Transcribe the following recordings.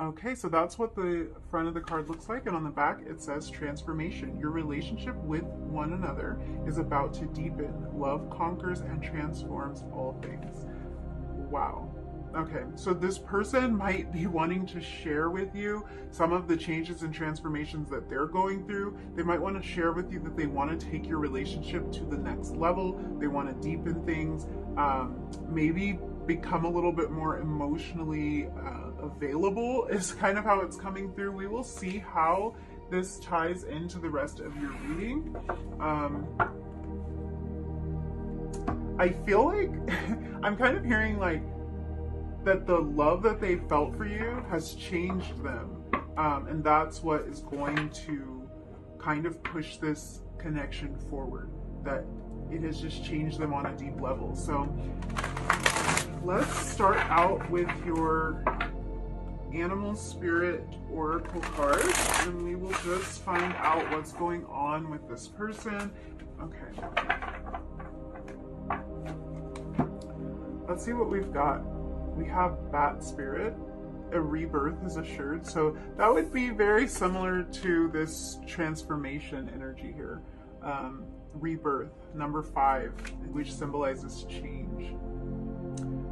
Okay, so that's what the front of the card looks like, and on the back it says transformation. Your relationship with one another is about to deepen. Love conquers and transforms all things. Wow. Okay, so this person might be wanting to share with you some of the changes and transformations that they're going through. They might want to share with you that they want to take your relationship to the next level. They want to deepen things, maybe become a little bit more emotionally available, is kind of how it's coming through. We will see how this ties into the rest of your reading. I feel like I'm kind of hearing like that the love that they felt for you has changed them. And that's what is going to kind of push this connection forward, that it has just changed them on a deep level. So let's start out with your animal spirit oracle card, and we will just find out what's going on with this person. Okay. Let's see what we've got. We have bat spirit. A rebirth is assured. So that would be very similar to this transformation energy here. Rebirth, number 5, which symbolizes change.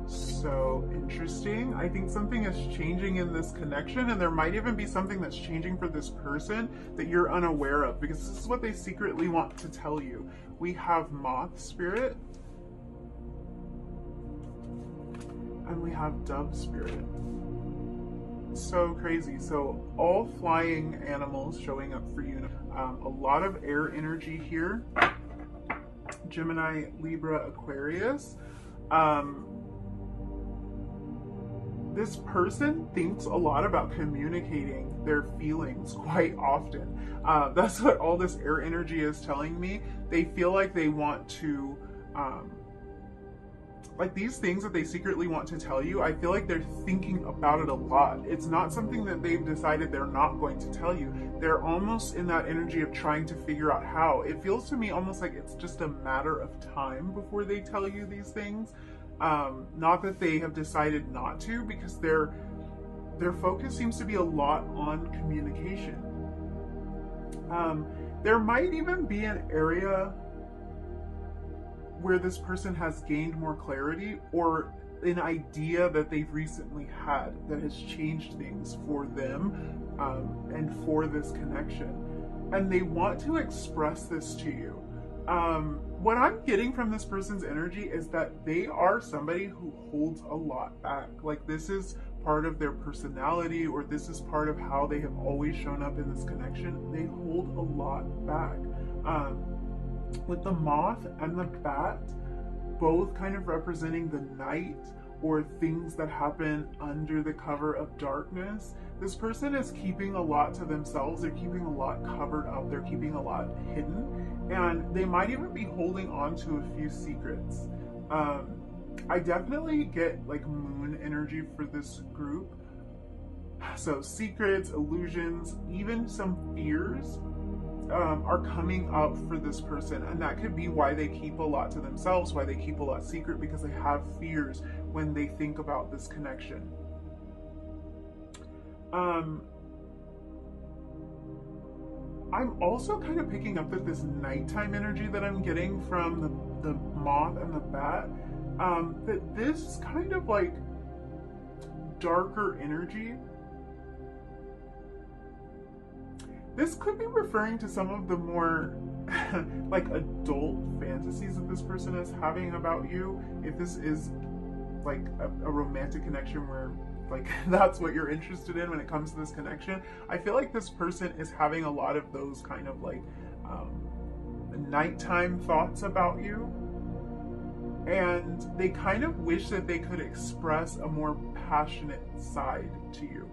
So interesting. I think something is changing in this connection, and there might even be something that's changing for this person that you're unaware of, because this is what they secretly want to tell you. We have moth spirit, and we have dove spirit. So crazy. So all flying animals showing up for you. A lot of air energy here. Gemini, Libra, Aquarius. This person thinks a lot about communicating their feelings quite often. That's what all this air energy is telling me. They feel like they want to like these things that they secretly want to tell you, I feel like they're thinking about it a lot. It's not something that they've decided they're not going to tell you. They're almost in that energy of trying to figure out how. It feels to me almost like it's just a matter of time before they tell you these things. Not that they have decided not to, because their focus seems to be a lot on communication. There might even be an area where this person has gained more clarity, or an idea that they've recently had that has changed things for them, and for this connection. And they want to express this to you. What I'm getting from this person's energy is that they are somebody who holds a lot back. Like this is part of their personality, or this is part of how they have always shown up in this connection. They hold a lot back. With the moth and the bat both kind of representing the night, or things that happen under the cover of darkness, this person is keeping a lot to themselves. They're keeping a lot covered up. They're keeping a lot hidden, and they might even be holding on to a few secrets. I definitely get like moon energy for this group. So secrets, illusions, even some fears are coming up for this person, and that could be why they keep a lot to themselves, why they keep a lot secret, because they have fears when they think about this connection. I'm also kind of picking up that this nighttime energy that I'm getting from the moth and the bat, that this kind of like darker energy, this could be referring to some of the more like adult fantasies that this person is having about you. If this is like a romantic connection where like that's what you're interested in when it comes to this connection, I feel like this person is having a lot of those kind of like nighttime thoughts about you. And they kind of wish that they could express a more passionate side to you.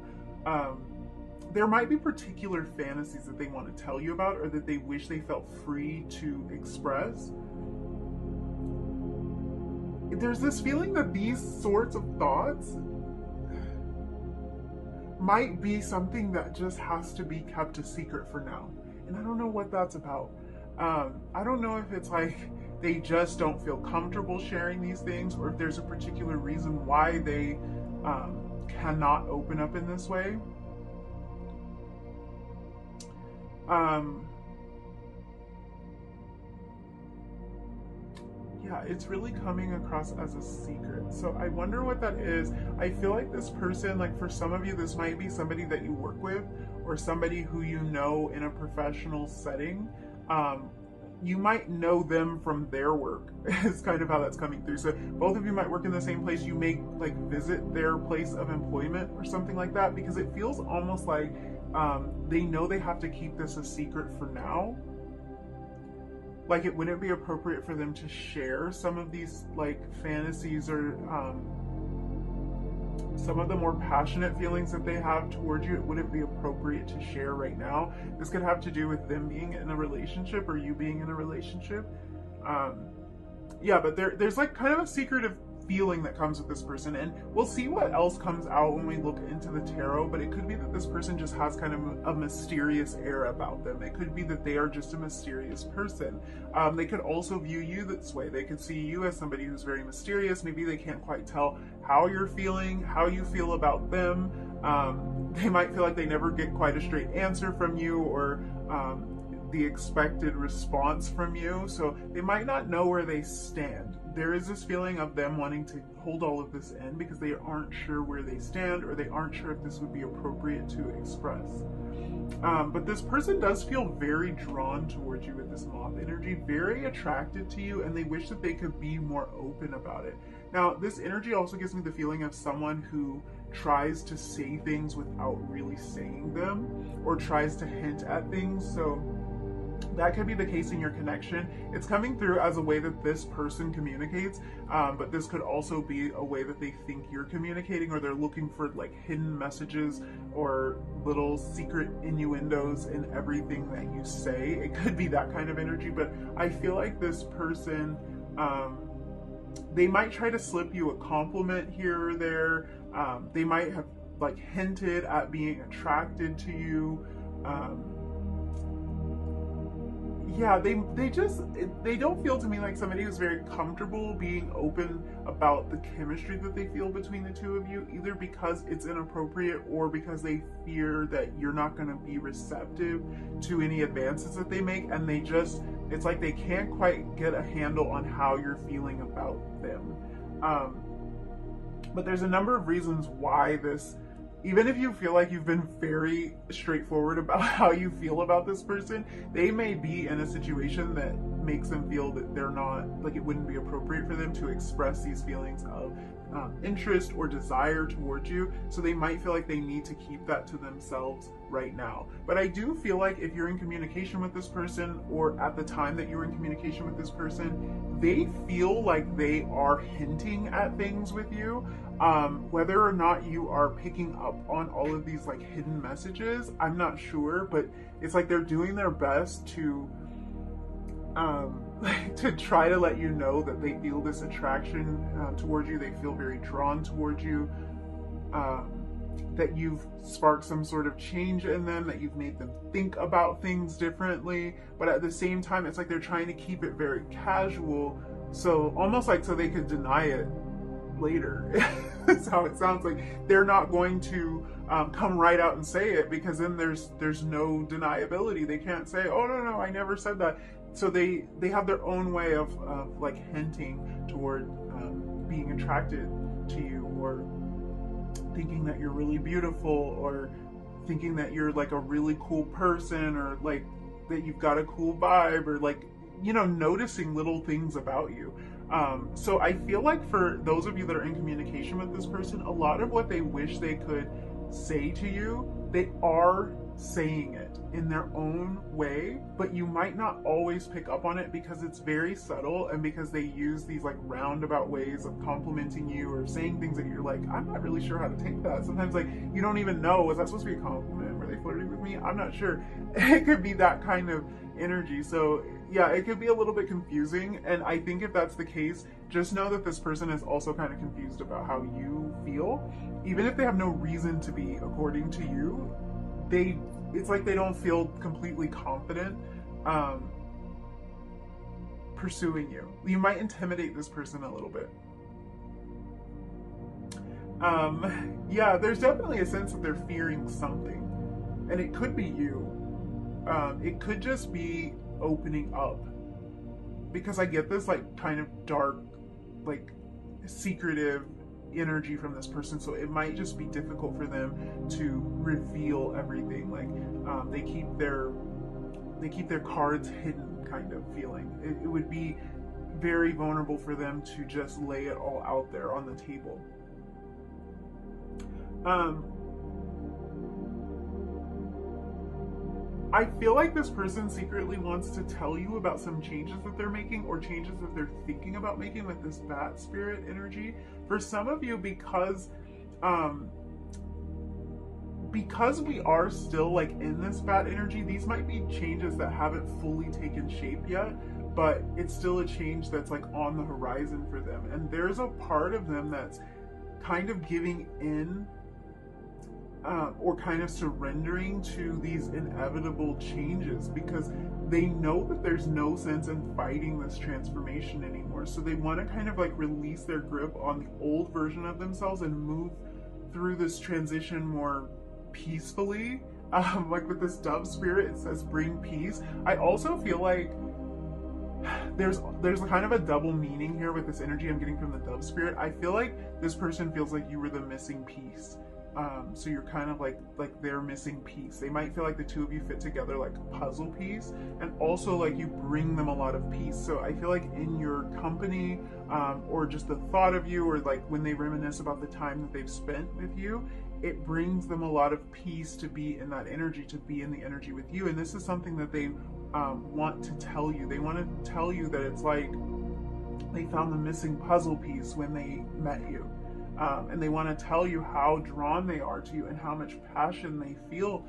There might be particular fantasies that they want to tell you about, or that they wish they felt free to express. There's this feeling that these sorts of thoughts might be something that just has to be kept a secret for now. And I don't know what that's about. I don't know if it's like they just don't feel comfortable sharing these things, or if there's a particular reason why they cannot open up in this way. Yeah, it's really coming across as a secret. So I wonder what that is. I feel like this person, like for some of you, this might be somebody that you work with or somebody who you know in a professional setting. You might know them from their work is kind of how that's coming through. So both of you might work in the same place. You may like visit their place of employment or something like that, because it feels almost like they know they have to keep this a secret for now. Like it wouldn't be appropriate for them to share some of these like fantasies or some of the more passionate feelings that they have towards you. It wouldn't be appropriate to share right now. This could have to do with them being in a relationship or you being in a relationship. Yeah, but there's like kind of a secretive feeling that comes with this person, and we'll see what else comes out when we look into the tarot. But it could be that this person just has kind of a mysterious air about them. It could be that they are just a mysterious person. They could also view you this way. They could see you as somebody who's very mysterious. Maybe they can't quite tell how you're feeling, how you feel about them. They might feel like they never get quite a straight answer from you, or the expected response from you. So they might not know where they stand. There is this feeling of them wanting to hold all of this in because they aren't sure where they stand, or they aren't sure if this would be appropriate to express. But this person does feel very drawn towards you with this moth energy, very attracted to you, and they wish that they could be more open about it. Now, this energy also gives me the feeling of someone who tries to say things without really saying them, or tries to hint at things. So that could be the case in your connection. It's coming through as a way that this person communicates, but this could also be a way that they think you're communicating, or they're looking for like hidden messages or little secret innuendos in everything that you say. It could be that kind of energy, but I feel like this person, they might try to slip you a compliment here or there. They might have like hinted at being attracted to you. Yeah, they don't feel to me like somebody who's very comfortable being open about the chemistry that they feel between the two of you, either because it's inappropriate or because they fear that you're not going to be receptive to any advances that they make, and it's like they can't quite get a handle on how you're feeling about them. But there's a number of reasons why this, even if you feel like you've been very straightforward about how you feel about this person, they may be in a situation that makes them feel that they're not, like it wouldn't be appropriate for them to express these feelings of interest or desire towards you. So they might feel like they need to keep that to themselves right now. But I do feel like if you're in communication with this person, or at the time that you're in communication with this person, they feel like they are hinting at things with you. Whether or not you are picking up on all of these like hidden messages, I'm not sure, but it's like they're doing their best to try to let you know that they feel this attraction towards you. They feel very drawn towards you, that you've sparked some sort of change in them, that you've made them think about things differently. But at the same time, it's like they're trying to keep it very casual, so almost like so they could deny it later. That's how it sounds like. They're not going to come right out and say it, because then there's no deniability. They can't say, oh no, I never said that. So they have their own way of like hinting toward being attracted to you, or thinking that you're really beautiful, or thinking that you're like a really cool person, or like that you've got a cool vibe, or like, you know, noticing little things about you. So I feel like for those of you that are in communication with this person, a lot of what they wish they could say to you, they are saying it in their own way, but you might not always pick up on it because it's very subtle, and because they use these like roundabout ways of complimenting you or saying things that you're like, I'm not really sure how to take that. Sometimes like you don't even know, was that supposed to be a compliment? Were they flirting with me? I'm not sure. It could be that kind of energy. So yeah, it could be a little bit confusing, and I think if that's the case, just know that this person is also kind of confused about how you feel, even if they have no reason to be, according to you. It's like they don't feel completely confident pursuing you. You might intimidate this person a little bit. Yeah, there's definitely a sense that they're fearing something, and it could be you. It could just be opening up, because I get this like kind of dark, like secretive energy from this person, so it might just be difficult for them to reveal everything. Like they keep their cards hidden, kind of feeling. It would be very vulnerable for them to just lay it all out there on the table. I feel like this person secretly wants to tell you about some changes that they're making, or changes that they're thinking about making, with this bat spirit energy. For some of you, because we are still like in this bat energy, these might be changes that haven't fully taken shape yet, but it's still a change that's like on the horizon for them. And there's a part of them that's kind of giving in, or kind of surrendering to these inevitable changes, because they know that there's no sense in fighting this transformation anymore. So they want to kind of like release their grip on the old version of themselves and move through this transition more peacefully. Like with this dove spirit, it says bring peace. I also feel like there's kind of a double meaning here with this energy I'm getting from the dove spirit. I feel like this person feels like you were the missing piece. So you're kind of like their missing piece. They might feel like the two of you fit together like a puzzle piece, and also like you bring them a lot of peace. So I feel like in your company, or just the thought of you, or like when they reminisce about the time that they've spent with you, it brings them a lot of peace to be in that energy, to be in the energy with you. And this is something that they want to tell you. They want to tell you that it's like they found the missing puzzle piece when they met you. And they want to tell you how drawn they are to you and how much passion they feel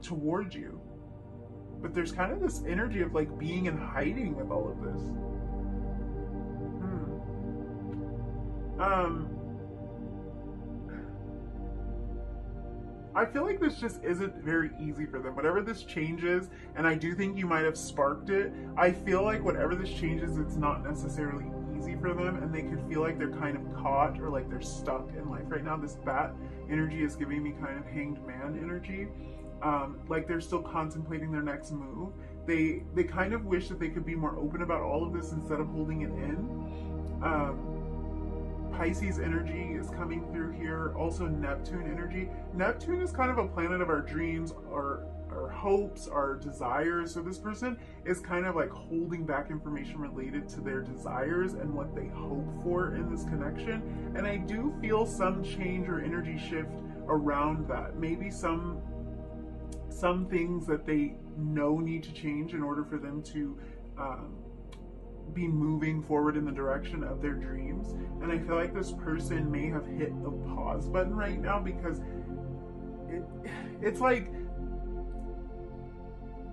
towards you. But there's kind of this energy of like being in hiding with all of this. I feel like this just isn't very easy for them. Whatever this change is, and I do think you might have sparked it, I feel like whatever this change is, it's not necessarily easy for them, and they could feel like they're kind of caught, or like they're stuck in life right now. This bat energy is giving me kind of hanged man energy. Like they're still contemplating their next move. They kind of wish that they could be more open about all of this instead of holding it in. Pisces energy is coming through here. Also Neptune energy. Neptune is kind of a planet of our dreams, our hopes, our desires. So this person is kind of like holding back information related to their desires and what they hope for in this connection. And I do feel some change or energy shift around that. Maybe some things that they know need to change in order for them to be moving forward in the direction of their dreams. And I feel like this person may have hit the pause button right now, because it's like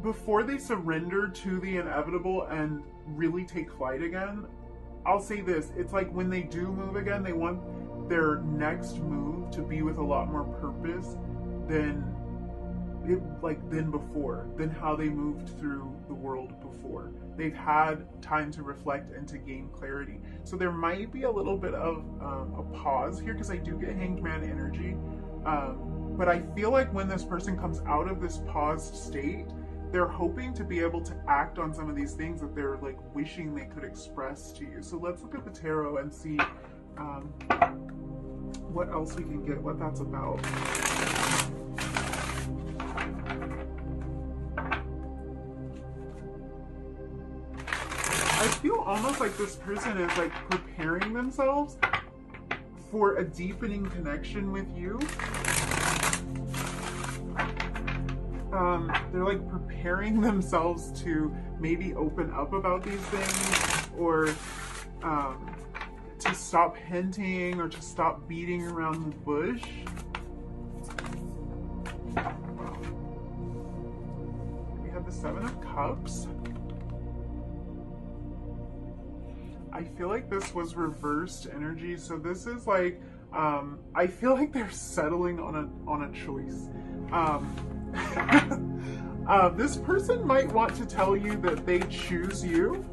before they surrender to the inevitable and really take flight again, I'll say this, it's like when they do move again, they want their next move to be with a lot more purpose than before, than how they moved through the world before. They've had time to reflect and to gain clarity. So there might be a little bit of a pause here, because I do get hanged man energy. But I feel like when this person comes out of this paused state, they're hoping to be able to act on some of these things that they're like wishing they could express to you. So let's look at the tarot and see what else we can get, what that's about. I feel almost like this person is like preparing themselves for a deepening connection with you. They're like preparing themselves to maybe open up about these things, or to stop hinting, or to stop beating around the bush. We have the Seven of Cups. I feel like this was reversed energy. So this is like, I feel like they're settling on a choice. This person might want to tell you that they choose you.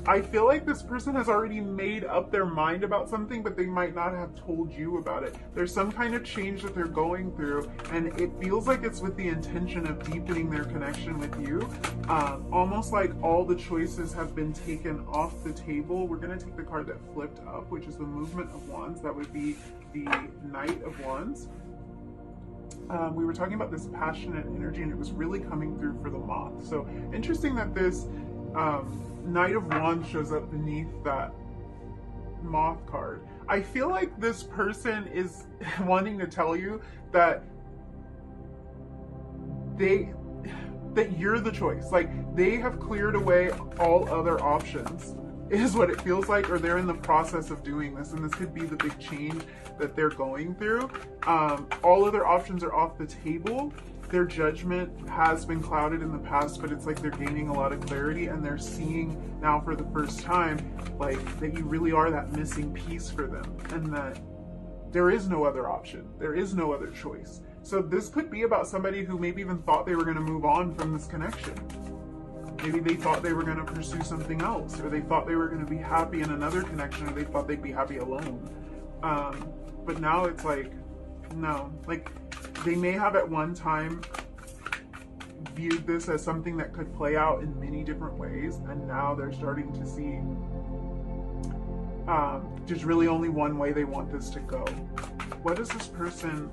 I feel like this person has already made up their mind about something, but they might not have told you about it. There's some kind of change that they're going through, and it feels like it's with the intention of deepening their connection with you. Almost like all the choices have been taken off the table. We're going to take the card that flipped up, which is the movement of wands. That would be the Knight of Wands. We were talking about this passionate energy, and it was really coming through for the moth. So interesting that this Knight of Wands shows up beneath that moth card. I feel like this person is wanting to tell you that you're the choice. Like, they have cleared away all other options, is what it feels like, or they're in the process of doing this, and this could be the big change that they're going through. All other options are off the table. Their judgment has been clouded in the past, but it's like they're gaining a lot of clarity, and they're seeing now for the first time, like, that you really are that missing piece for them, and that there is no other option. There is no other choice. So this could be about somebody who maybe even thought they were going to move on from this connection. Maybe they thought they were going to pursue something else, or they thought they were going to be happy in another connection, or they thought they'd be happy alone. But now it's like, no. Like, they may have at one time viewed this as something that could play out in many different ways, and now they're starting to see there's really only one way they want this to go. What does this person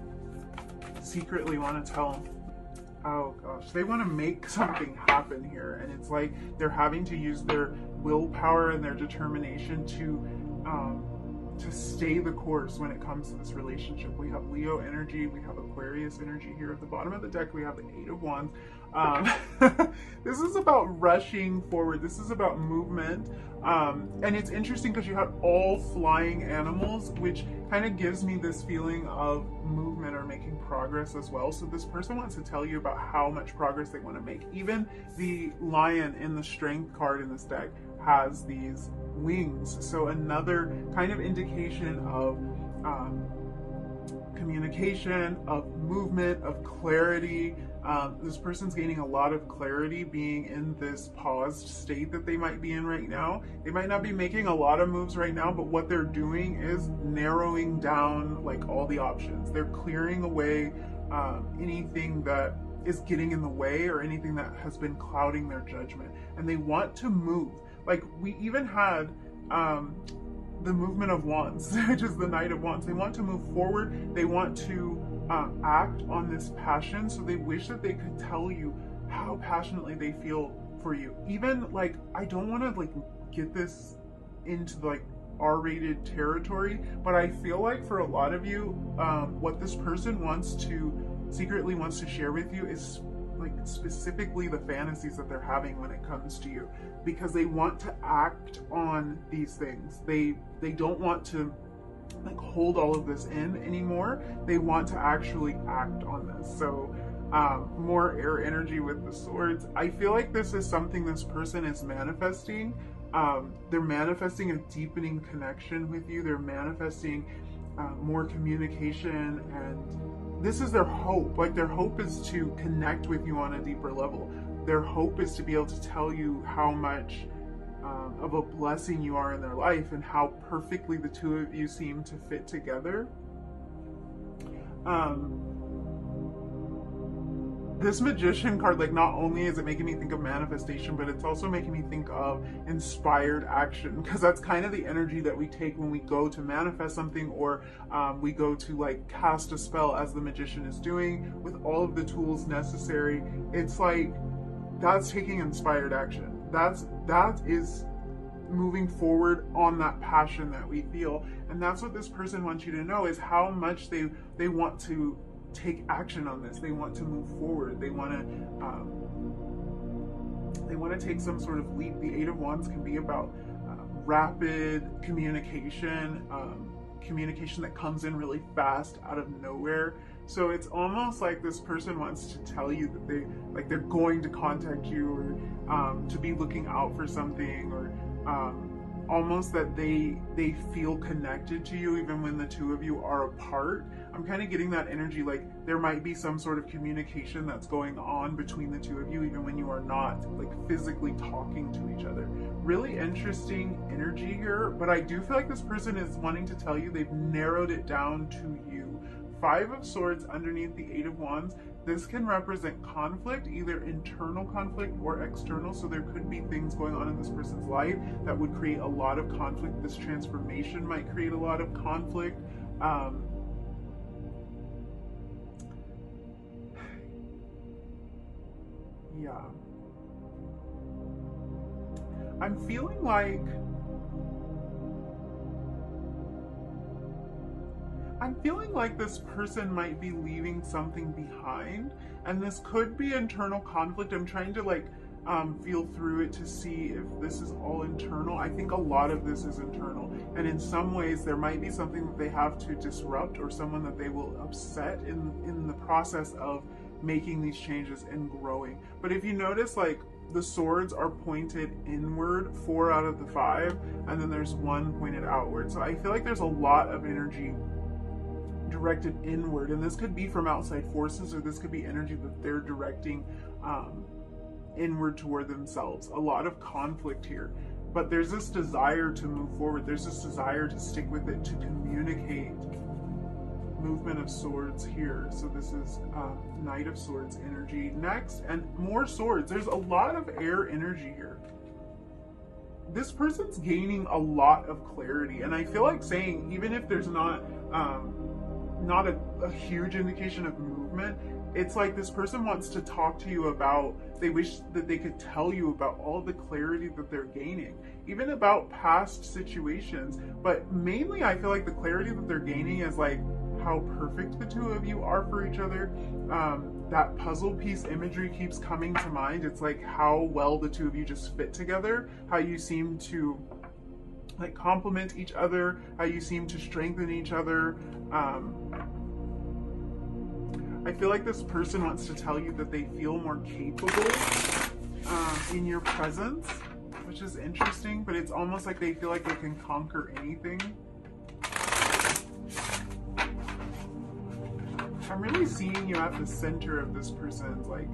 secretly want to tell? Oh gosh, they want to make something happen here, and it's like they're having to use their willpower and their determination to stay the course when it comes to this relationship. We have Leo energy, we have Aquarius energy here at the bottom of the deck. We have the Eight of Wands. This is about rushing forward. This is about movement. And it's interesting because you have all flying animals, which kind of gives me this feeling of movement or making progress as well. So this person wants to tell you about how much progress they want to make. Even the lion in the strength card in this deck has these wings. So another kind of indication of communication, of movement, of clarity. This person's gaining a lot of clarity being in this paused state that they might be in right now. They might not be making a lot of moves right now, but what they're doing is narrowing down like all the options. They're clearing away anything that is getting in the way or anything that has been clouding their judgment. And they want to move. Like, we even had the movement of wands, which is the Knight of Wands. They want to move forward. They want to act on this passion. So they wish that they could tell you how passionately they feel for you. Even like, I don't want to like get this into like R-rated territory, but I feel like for a lot of you, what this person secretly wants to share with you is like specifically the fantasies that they're having when it comes to you, because they want to act on these things. They don't want to like hold all of this in anymore. They want to actually act on this. So more air energy with the swords. I feel like this is something this person is manifesting. They're manifesting a deepening connection with you. They're manifesting more communication, and this is their hope. Like, their hope is to connect with you on a deeper level. Their hope is to be able to tell you how much of a blessing you are in their life, and how perfectly the two of you seem to fit together. This Magician card, like, not only is it making me think of manifestation, but it's also making me think of inspired action, because that's kind of the energy that we take when we go to manifest something, or we go to like cast a spell, as the Magician is doing with all of the tools necessary. It's like, that's taking inspired action. That is moving forward on that passion that we feel. And that's what this person wants you to know, is how much they want to take action on this. They want to move forward. They want to take some sort of leap. The Eight of Wands can be about rapid communication, communication that comes in really fast out of nowhere. So it's almost like this person wants to tell you that they're going to contact you, or to be looking out for something, or almost that they feel connected to you even when the two of you are apart. I'm kind of getting that energy like there might be some sort of communication that's going on between the two of you, even when you are not like physically talking to each other. Really interesting energy here, but I do feel like this person is wanting to tell you they've narrowed it down to you. 5 of Swords underneath the 8 of Wands. This can represent conflict, either internal conflict or external. So there could be things going on in this person's life that would create a lot of conflict. This transformation might create a lot of conflict. Yeah. I'm feeling like this person might be leaving something behind, and this could be internal conflict. I'm trying to like feel through it to see if this is all internal. I think a lot of this is internal, and in some ways there might be something that they have to disrupt, or someone that they will upset in the process of making these changes and growing. But if you notice, like, the swords are pointed inward, 4 out of the 5, and then there's 1 pointed outward. So I feel like there's a lot of energy directed inward, and this could be from outside forces, or this could be energy that they're directing inward toward themselves. A lot of conflict here, but there's this desire to move forward. There's this desire to stick with it, to communicate. Movement of Swords here. So this is Knight of Swords energy next, and more swords. There's a lot of air energy here. This person's gaining a lot of clarity, and I feel like saying, even if there's not a huge indication of movement, it's like this person wants to talk to you about, they wish that they could tell you about all the clarity that they're gaining, even about past situations. But mainly I feel like the clarity that they're gaining is like how perfect the two of you are for each other. That puzzle piece imagery keeps coming to mind. It's like how well the two of you just fit together, how you seem to like complement each other, how you seem to strengthen each other. I feel like this person wants to tell you that they feel more capable in your presence, which is interesting, but it's almost like they feel like they can conquer anything. I'm really seeing you at the center of this person's like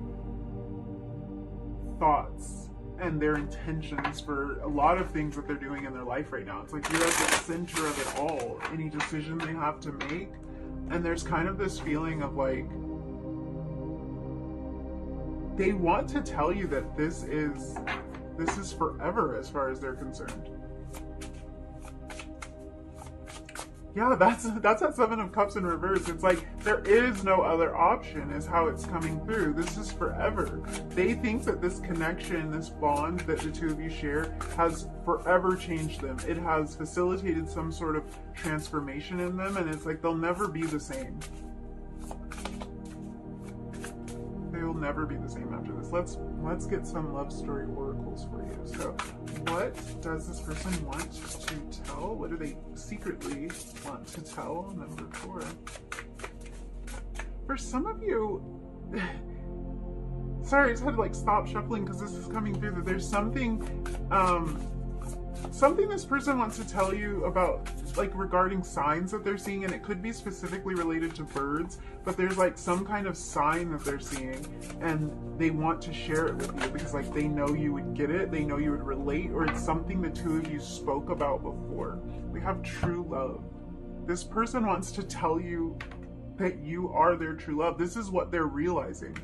thoughts and their intentions for a lot of things that they're doing in their life right now. It's like you're at the center of it all, any decision they have to make. And there's kind of this feeling of like, they want to tell you that this is forever as far as they're concerned. Yeah, that's that 7 of Cups in reverse. It's like there is no other option is how it's coming through. This is forever. They think that this connection, this bond that the two of you share has forever changed them. It has facilitated some sort of transformation in them, and it's like they'll never be the same. They will never be the same after this. Let's get some love story oracles for you. So what does this person want to tell? What do they secretly want to tell? Number 4. For some of you, sorry, I just had to like stop shuffling because this is coming through, that there's something this person wants to tell you about, like regarding signs that they're seeing, and it could be specifically related to birds, but there's like some kind of sign that they're seeing and they want to share it with you because like they know you would get it, they know you would relate, or it's something the two of you spoke about before. We have true love. This person wants to tell you that you are their true love. This is what they're realizing.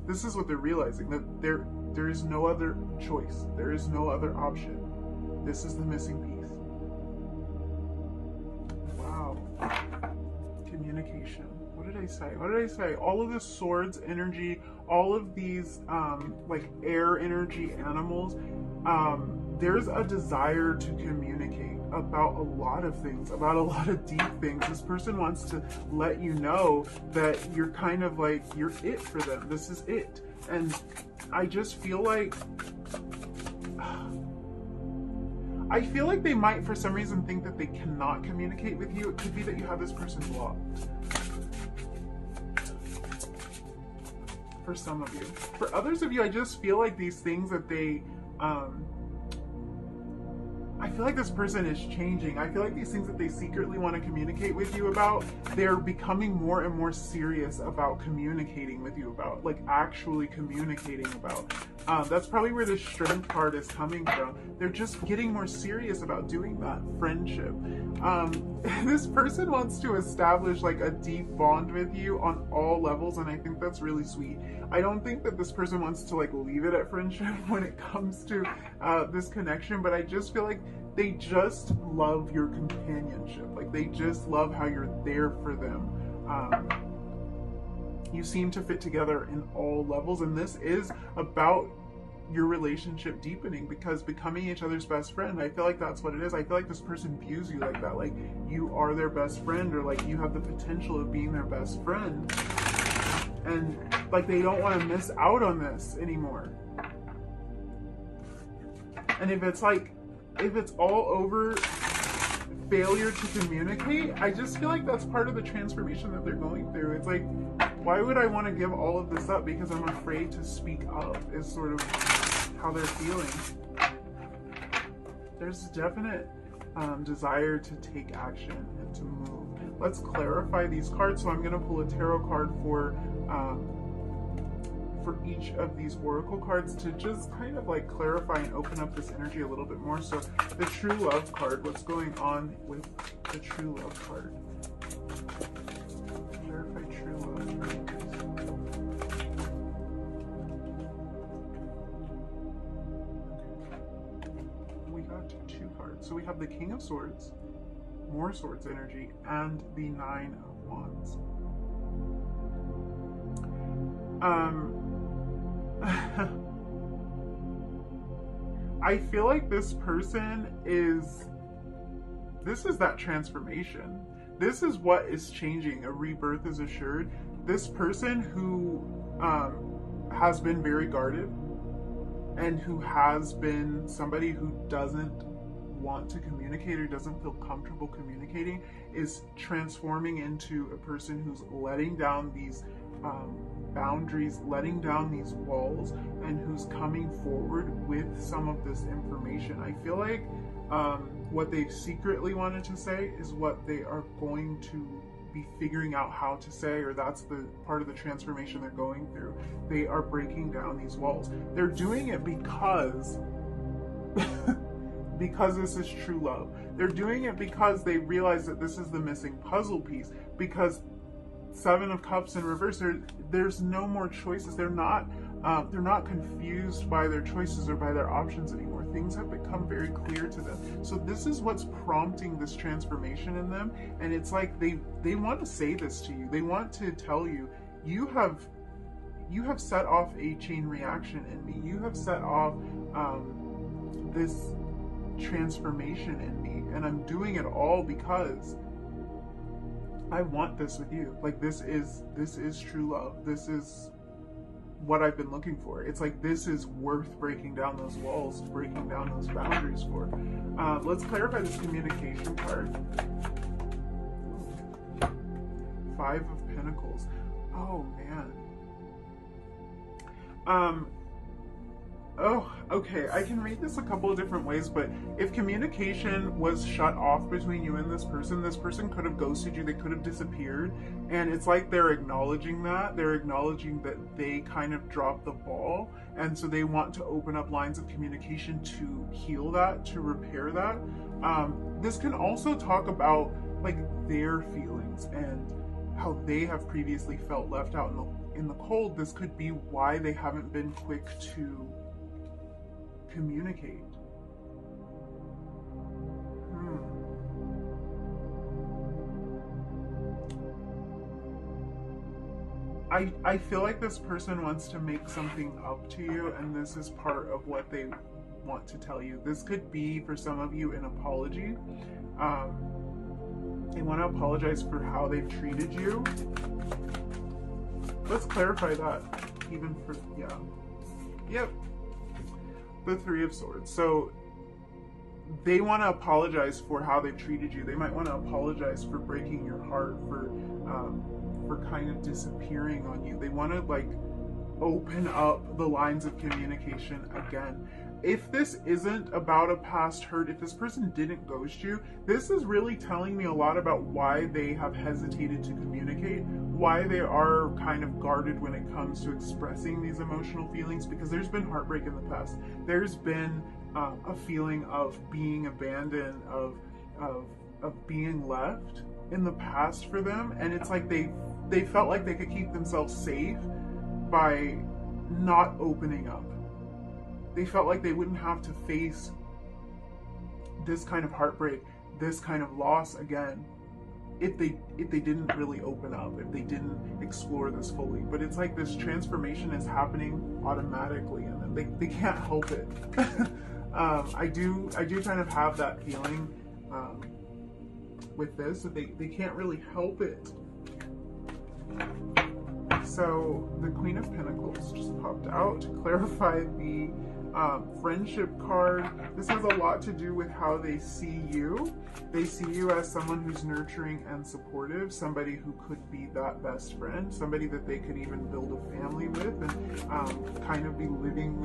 This is what they're realizing, that there is no other choice. There is no other option. This is the missing piece. Wow. Communication. What did I say? What did I say? All of the swords energy, all of these like air energy animals, there's a desire to communicate about a lot of things, about a lot of deep things. This person wants to let you know that you're kind of like, you're it for them. This is it. And I just feel like they might, for some reason, think that they cannot communicate with you. It could be that you have this person blocked. For some of you. For others of you, I just feel like these things that they, I feel feel like this person is changing. I feel like these things that they secretly want to communicate with you about, they're becoming more and more serious about communicating with you about, like actually communicating about. That's probably where the strength card is coming from. They're just getting more serious about doing that friendship. This person wants to establish like a deep bond with you on all levels, and I think that's really sweet. I don't think that this person wants to like leave it at friendship when it comes to this connection, but I just feel like they just love your companionship. Like they just love how you're there for them. You seem to fit together in all levels, and this is about your relationship deepening, because becoming each other's best friend, I feel like that's what it is. I feel like this person views you like that, like you are their best friend, or like you have the potential of being their best friend, and like they don't want to miss out on this anymore. And if it's all over failure to communicate, I just feel like that's part of the transformation that they're going through. It's like, why would I want to give all of this up because I'm afraid to speak up, is sort of how they're feeling. There's a definite desire to take action and to move. Let's clarify these cards. So I'm going to pull a tarot card for each of these oracle cards to just kind of like clarify and open up this energy a little bit more. So the true love card, what's going on with the true love card? Clarify true love card. We got two cards. So we have the King of Swords, more Swords energy, and the Nine of Wands. I feel like this person this is that transformation. This is what is changing. A rebirth is assured. This person who has been very guarded and who has been somebody who doesn't want to communicate or doesn't feel comfortable communicating is transforming into a person who's letting down these boundaries, letting down these walls, and who's coming forward with some of this information. I feel like what they secretly wanted to say is what they are going to be figuring out how to say, or that's the part of the transformation they're going through. They are breaking down these walls. They're doing it because because this is true love. They're doing it because they realize that this is the missing puzzle piece, because Seven of Cups in reverse, there's no more choices. They're not confused by their choices or by their options anymore. Things have become very clear to them. So this is what's prompting this transformation in them, and it's like they want to say this to you. They want to tell you, you have set off a chain reaction in me. You have set off this transformation in me, and I'm doing it all because I want this with you. Like this is true love. This is what I've been looking for. It's like this is worth breaking down those walls, breaking down those boundaries for. Let's clarify this communication card. Five of Pentacles. Oh man. Oh, okay. I can read this a couple of different ways, but if communication was shut off between you and this person could have ghosted you, they could have disappeared, and it's like they're acknowledging that. They're acknowledging that they kind of dropped the ball, and so they want to open up lines of communication to heal that, to repair that. This can also talk about like their feelings and how they have previously felt left out in the cold. This could be why they haven't been quick to communicate. I feel like this person wants to make something up to you, and this is part of what they want to tell you. This could be, for some of you, an apology. They want to apologize for how they've treated you. Let's clarify that. Even for, yeah. Yep. The Three of Swords. So they want to apologize for how they've treated you. They might want to apologize for breaking your heart, for kind of disappearing on you. They want to like open up the lines of communication again. if this isn't about a past hurt, if this person didn't ghost you, this is really telling me a lot about why they have hesitated to communicate, why they are kind of guarded when it comes to expressing these emotional feelings, because there's been heartbreak in the past. There's been a feeling of being abandoned, of being left in the past for them, and it's like they felt like they could keep themselves safe by not opening up. They felt like they wouldn't have to face this kind of heartbreak, this kind of loss again, if they didn't really open up, if they didn't explore this fully. But it's like this transformation is happening automatically, and they can't help it. I do kind of have that feeling with this, that they can't really help it. So the Queen of Pentacles just popped out to clarify the friendship card. This has a lot to do with how they see you. They see you as someone who's nurturing and supportive, somebody who could be that best friend, somebody that they could even build a family with, and kind of be living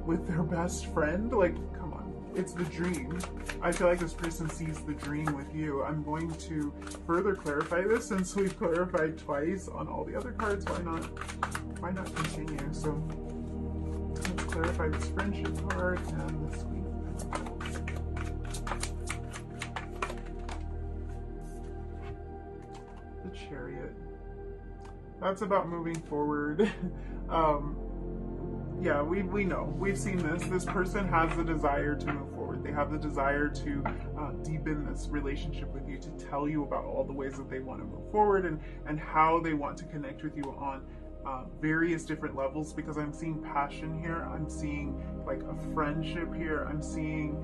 with their best friend. Like, come on, it's the dream. I feel like this person sees the dream with you. I'm going to further clarify this, since we've clarified twice on all the other cards. Why not continue? So let's clarify this friendship card and this Queen of Pentacles. The Chariot. That's about moving forward. Yeah, we know. We've seen this. This person has the desire to move forward. They have the desire to deepen this relationship with you, to tell you about all the ways that they want to move forward, and how they want to connect with you on various different levels, because I'm seeing passion here. I'm seeing like a friendship here. I'm seeing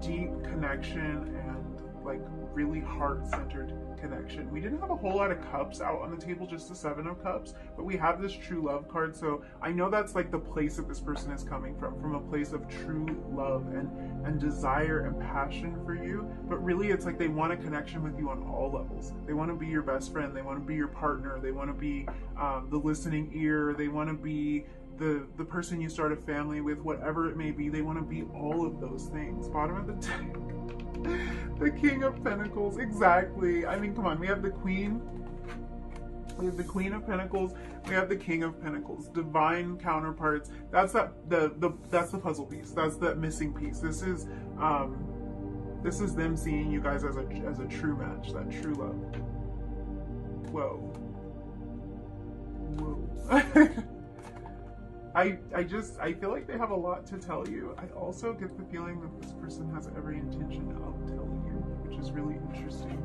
deep connection and like really heart-centered connection. We didn't have a whole lot of cups out on the table, just the 7 of Cups, but we have this true love card. So I know that's like the place that this person is coming from a place of true love and desire and passion for you. But really it's like they want a connection with you on all levels. They want to be your best friend. They want to be your partner. They want to be the listening ear. They want to be the person you start a family with, whatever it may be. They want to be all of those things. Bottom of the deck. The King of Pentacles, exactly. I mean, come on, we have the Queen. We have the Queen of Pentacles. We have the King of Pentacles. Divine counterparts. That's that's the puzzle piece. That's the missing piece. This is them seeing you guys as a true match, that true love. Whoa. I feel like they have a lot to tell you. I also get the feeling that this person has every intention of telling you, which is really interesting.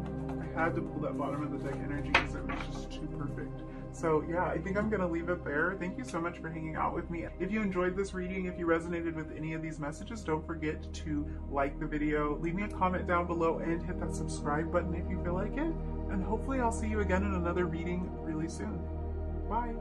I had to pull that bottom of the deck energy because it was just too perfect. So yeah, I think I'm going to leave it there. Thank you so much for hanging out with me. If you enjoyed this reading, if you resonated with any of these messages, don't forget to like the video, leave me a comment down below, and hit that subscribe button if you feel like it. And hopefully I'll see you again in another reading really soon. Bye.